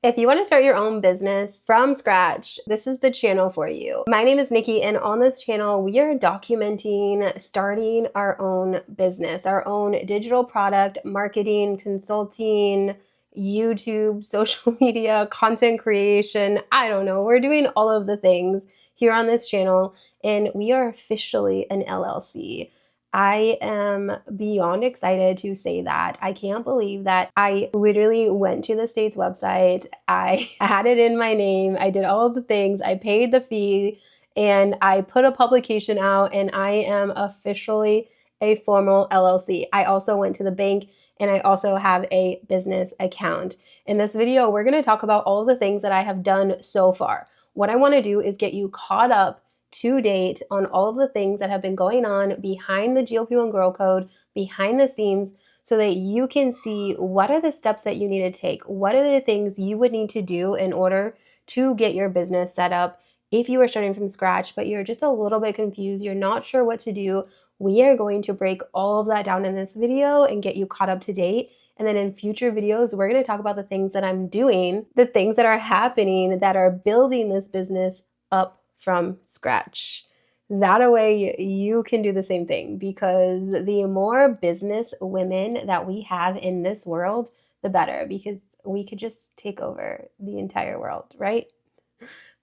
If you want to start your own business from scratch, this is the channel for you. My name is Nikki, and on this channel, we are documenting starting our own business, our own digital product, marketing, consulting, YouTube, social media, content creation. I don't know. We're doing all of the things here on this channel, and we are officially an LLC. I am beyond excited to say that. I can't believe that I literally went to the state's website. I added in my name. I did all of the things. I paid the fee and I put a publication out, and I am officially a formal LLC. I also went to the bank and I also have a business account. In this video, we're going to talk about all of the things that I have done so far. What I want to do is get you caught up to date on all of the things that have been going on behind the GLP-1 Girl Code, behind the scenes, so that you can see what are the steps that you need to take. What are the things you would need to do in order to get your business set up if you are starting from scratch, but you're just a little bit confused, you're not sure what to do. We are going to break all of that down in this video and get you caught up to date. And then in future videos, we're going to talk about the things that I'm doing, the things that are happening that are building this business up from scratch. That way you can do the same thing, because the more business women that we have in this world, the better, because we could just take over the entire world, right?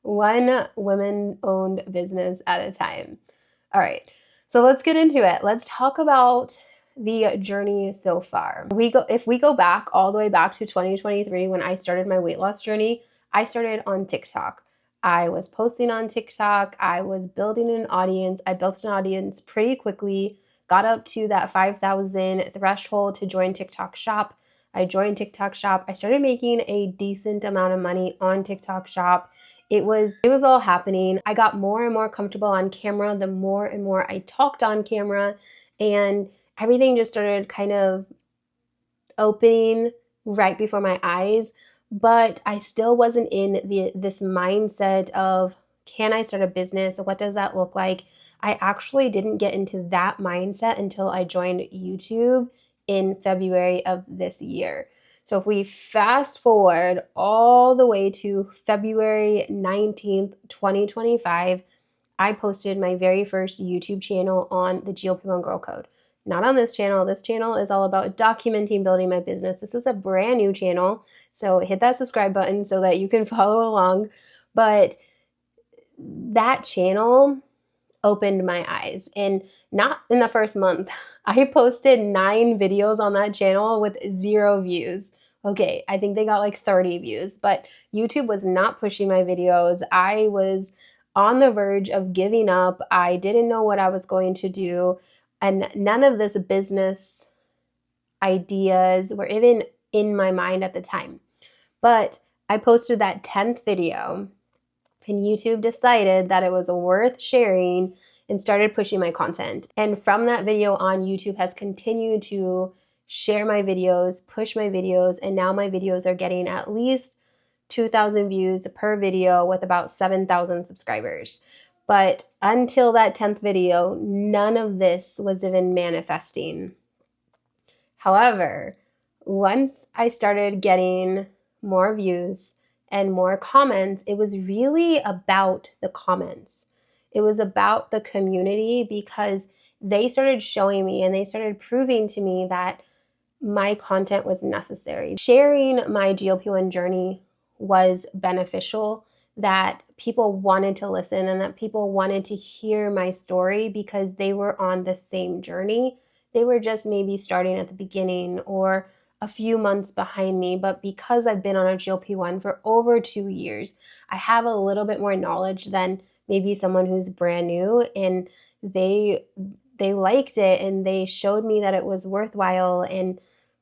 One women-owned business at a time. All right, so let's get into it. Let's talk about the journey so far. If we go back all the way back to 2023, when I started my weight loss journey, I started on TikTok. I was posting on TikTok. I was building an audience. I built an audience pretty quickly, got up to that 5,000 threshold to join TikTok Shop. I joined TikTok Shop. I started making a decent amount of money on TikTok Shop. It was all happening. I got more and more comfortable on camera the more and more I talked on camera, and everything just started kind of opening right before my eyes. But I still wasn't in this mindset of, can I start a business? What does that look like? I actually didn't get into that mindset until I joined YouTube in February of this year. So if we fast forward all the way to February 19th, 2025, I posted my very first YouTube channel on the GLP-1 Girl Code. Not on this channel. This channel is all about documenting building my business. This is a brand new channel, so hit that subscribe button so that you can follow along. But that channel opened my eyes, and not in the first month. I posted 9 videos on that channel with 0 views. Okay, I think they got like 30 views, but YouTube was not pushing my videos. I was on the verge of giving up. I didn't know what I was going to do, and none of this business ideas were even in my mind at the time. But I posted that 10th video, and YouTube decided that it was worth sharing and started pushing my content. And from that video on, YouTube has continued to share my videos, push my videos, and now my videos are getting at least 2,000 views per video with about 7,000 subscribers. But until that 10th video, none of this was even manifesting. However, once I started getting more views and more comments, it was really about the comments. It was about the community, because they started showing me and they started proving to me that my content was necessary. Sharing my GLP-1 journey was beneficial, that people wanted to listen and that people wanted to hear my story because they were on the same journey. They were just maybe starting at the beginning or a few months behind me, but because I've been on a GLP-1 for over 2 years, I have a little bit more knowledge than maybe someone who's brand new, and they liked it and they showed me that it was worthwhile. And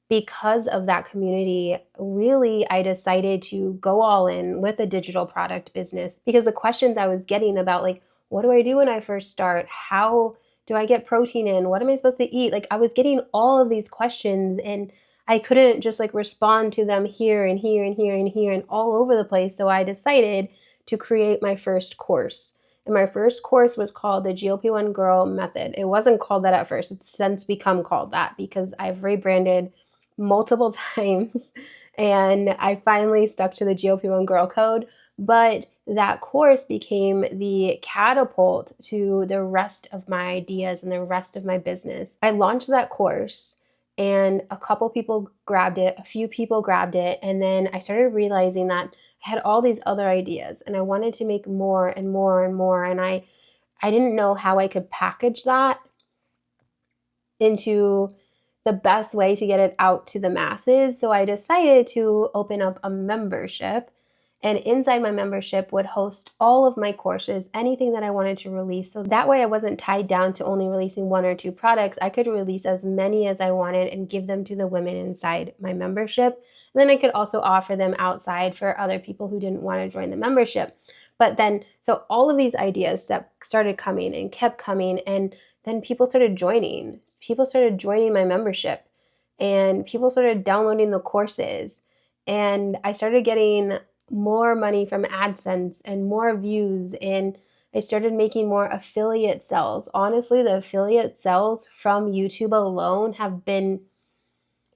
because of that community, really, I decided to go all in with a digital product business, because the questions I was getting about, like, what do I do when I first start? How do I get protein in? What am I supposed to eat? Like, I was getting all of these questions, and I couldn't just like respond to them here and here and here and here and all over the place. So I decided to create my first course. And my first course was called the GLP-1 Girl Method. It wasn't called that at first. It's since become called that because I've rebranded multiple times And I finally stuck to the GLP-1 Girl Code. But that course became the catapult to the rest of my ideas and the rest of my business. I launched that course and a couple people grabbed it, a few people grabbed it, and then I started realizing that I had all these other ideas and I wanted to make more and more and more, and I didn't know how I could package that into the best way to get it out to the masses. So I decided to open up a membership, and inside my membership would host all of my courses, anything that I wanted to release. So that way I wasn't tied down to only releasing 1 or 2 products. I could release as many as I wanted and give them to the women inside my membership. And then I could also offer them outside for other people who didn't want to join the membership. But then, so all of these ideas that started coming and kept coming, and then people started joining. People started joining my membership, and people started downloading the courses, and I started getting more money from AdSense and more views, and I started making more affiliate sales. Honestly, the affiliate sales from YouTube alone have been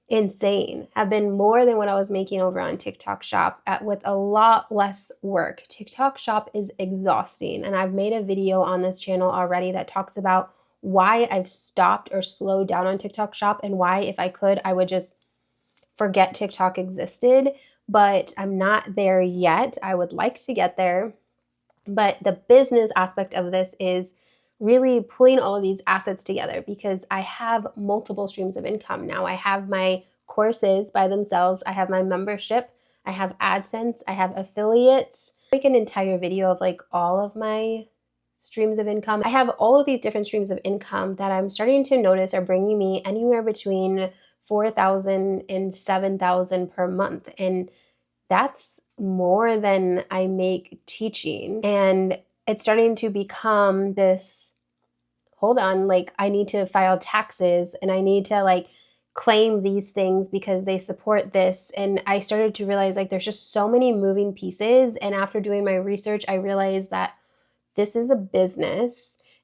insane, have been more than what I was making over on TikTok Shop with a lot less work. TikTok Shop is exhausting, and I've made a video on this channel already that talks about why I've stopped or slowed down on TikTok Shop, and why, if I could, I would just forget TikTok existed. But I'm not there yet. I would like to get there. But the business aspect of this is really pulling all of these assets together, because I have multiple streams of income now. I have my courses by themselves. I have my membership. I have AdSense. I have affiliates. Make an entire video of like all of my streams of income. I have all of these different streams of income that I'm starting to notice are bringing me anywhere between $4,000 and $7,000 per month. And that's more than I make teaching. And it's starting to become this, hold on, like I need to file taxes and I need to like claim these things because they support this. And I started to realize like there's just so many moving pieces. And after doing my research, I realized that this is a business.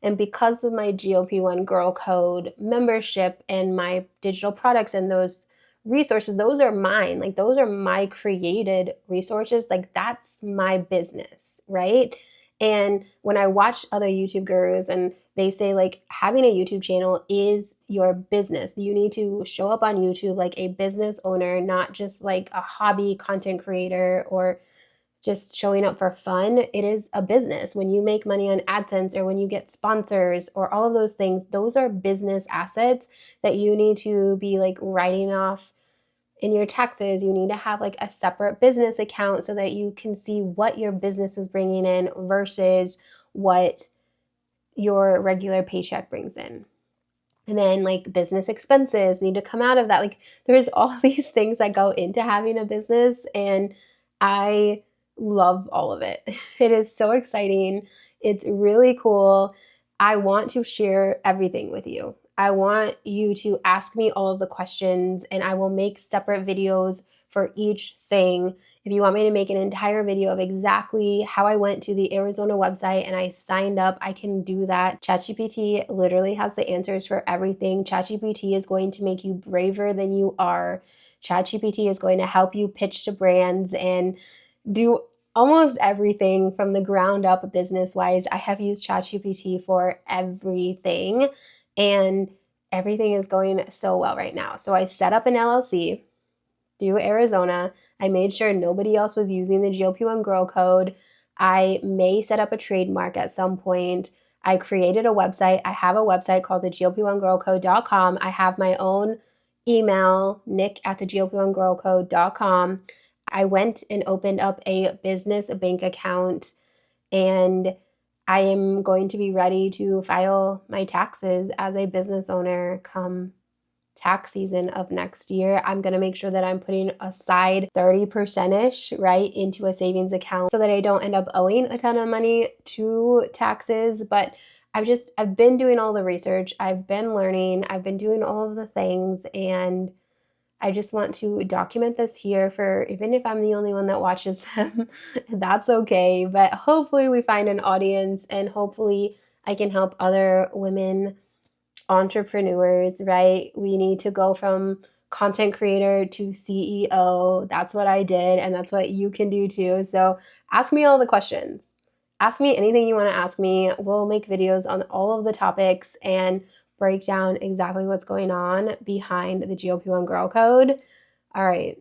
And because of my GLP-1 Girl Code membership and my digital products and those resources, those are mine. Like those are my created resources. Like that's my business, right? And when I watch other YouTube gurus and they say like having a YouTube channel is your business, you need to show up on YouTube like a business owner, not just like a hobby content creator or just showing up for fun. It is a business. When you make money on AdSense or when you get sponsors or all of those things, those are business assets that you need to be like writing off in your taxes. You need to have like a separate business account so that you can see what your business is bringing in versus what your regular paycheck brings in. And then like business expenses need to come out of that. Like there's all these things that go into having a business, and I love all of it. It is so exciting. It's really cool. I want to share everything with you. I want you to ask me all of the questions, and I will make separate videos for each thing. If you want me to make an entire video of exactly how I went to the Arizona website and I signed up, I can do that. ChatGPT literally has the answers for everything. ChatGPT is going to make you braver than you are. ChatGPT is going to help you pitch to brands and do almost everything from the ground up business-wise. I have used ChatGPT for everything, and everything is going so well right now. So I set up an LLC through Arizona. I made sure nobody else was using the GLP-1 Girl Code. I may set up a trademark at some point. I created a website. I have a website called the GLP1girlcode.com. I have my own email, nick@theglp1girlcode.com. I went and opened up a business bank account, and I am going to be ready to file my taxes as a business owner come tax season of next year. I'm going to make sure that I'm putting aside 30%-ish, right, into a savings account so that I don't end up owing a ton of money to taxes. But I've been doing all the research. I've been learning. I've been doing all of the things, and I just want to document this here for, even if I'm the only one that watches them, that's okay. But hopefully we find an audience, and hopefully I can help other women entrepreneurs, right? We need to go from content creator to CEO. That's what I did, and that's what you can do too. So ask me all the questions. Ask me anything you want to ask me. We'll make videos on all of the topics and break down exactly what's going on behind the GLP-1 Girl Code. All right,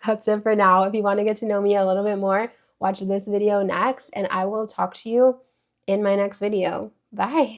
that's it for now. If you want to get to know me a little bit more, watch this video next, and I will talk to you in my next video. Bye.